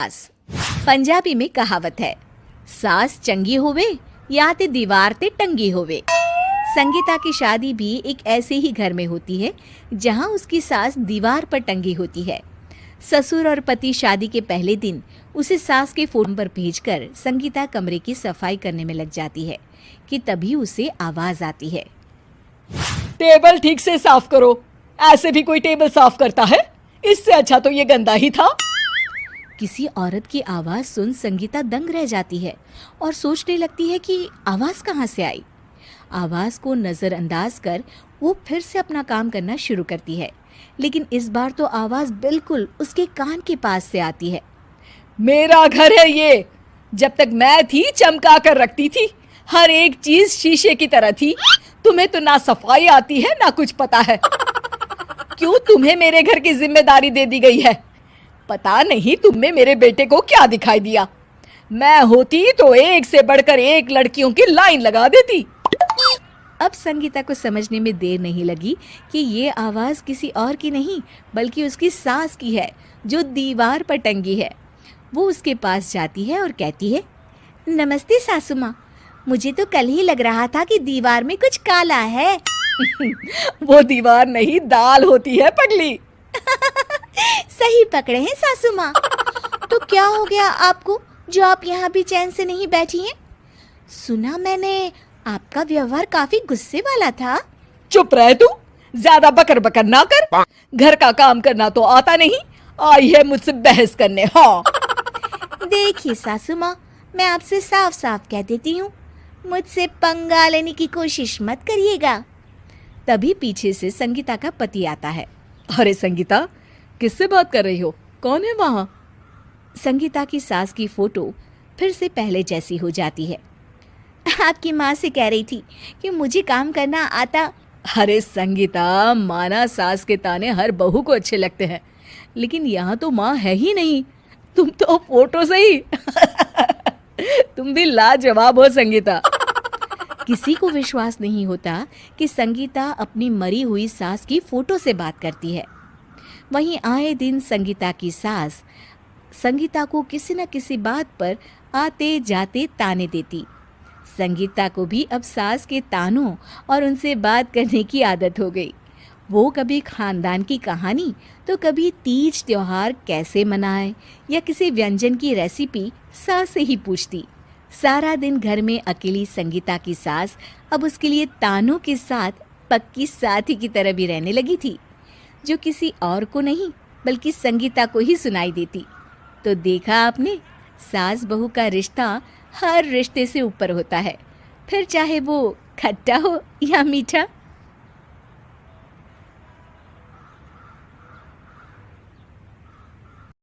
सास। पंजाबी में कहावत है, सास चंगी होवे या ते दीवार ते टंगी होवे। संगीता की शादी भी एक ऐसे ही घर में होती है जहां उसकी सास दीवार पर टंगी होती है। ससुर और पति शादी के पहले दिन उसे सास के फोन पर भेजकर संगीता कमरे की सफाई करने में लग जाती है कि तभी उसे आवाज आती है, टेबल ठीक से साफ करो। ऐसे भी कोई टेबल साफ करता है? इससे अच्छा तो ये गंदा ही था। किसी औरत की आवाज सुन संगीता दंग रह जाती है और सोचने लगती है कि आवाज कहाँ से आई। आवाज को नजरअंदाज कर वो फिर से अपना काम करना शुरू करती है, लेकिन इस बार तो आवाज बिल्कुल उसके कान के पास से आती है। मेरा घर है ये। जब तक मैं थी चमका कर रखती थी, हर एक चीज शीशे की तरह थी। तुम्हें तो ना सफाई आती है ना कुछ पता है। क्यों तुम्हें मेरे घर की जिम्मेदारी दे दी गई है? पता नहीं तुमने मेरे बेटे को क्या दिखाई दिया। मैं होती तो एक से बढ़कर एक लड़कियों की लाइन लगा देती। अब संगीता को समझने में देर नहीं लगी कि ये आवाज किसी और की नहीं बल्कि उसकी सास की है जो दीवार पर टंगी है। वो उसके पास जाती है और कहती है, नमस्ते सासू माँ, मुझे तो कल ही लग रहा था कि दीवार में कुछ काला है। वो दीवार नहीं दाल होती है पगली। सही पकड़े हैं सासू माँ। तो क्या हो गया आपको जो आप यहाँ भी चैन से नहीं बैठी हैं? सुना मैंने आपका व्यवहार काफी गुस्से वाला था। चुप रह तू, ज्यादा बकर बकर ना कर। घर का काम करना तो आता नहीं, आई है मुझसे बहस करने। हाँ देखिए सासू माँ, मैं आपसे साफ साफ कह देती हूँ, मुझसे पंगा लेने की कोशिश मत करिएगा। तभी पीछे से संगीता का पति आता है। अरे संगीता, किससे बात कर रही हो? कौन है वहाँ? संगीता की सास की फोटो फिर से पहले जैसी हो जाती है। आपकी माँ से कह रही थी कि मुझे काम करना आता। अरे संगीता, माना सास के ताने हर बहू को अच्छे लगते हैं, लेकिन यहाँ तो माँ है ही नहीं। तुम तो फोटो से ही तुम भी लाजवाब हो संगीता। किसी को विश्वास नहीं होता कि संगीता अपनी मरी हुई सास की फोटो से बात करती है। वहीं आए दिन संगीता की सास संगीता को किसी न किसी बात पर आते जाते ताने देती। संगीता को भी अब सास के तानों और उनसे बात करने की आदत हो गई। वो कभी खानदान की कहानी तो कभी तीज त्योहार कैसे मनाए या किसी व्यंजन की रेसिपी सास से ही पूछती। सारा दिन घर में अकेली संगीता की सास अब उसके लिए तानों के साथ पक्की साथी की तरह भी रहने लगी थी, जो किसी और को नहीं बल्कि संगीता को ही सुनाई देती। तो देखा आपने, सास बहू का रिश्ता हर रिश्ते से ऊपर होता है, फिर चाहे वो खट्टा हो या मीठा।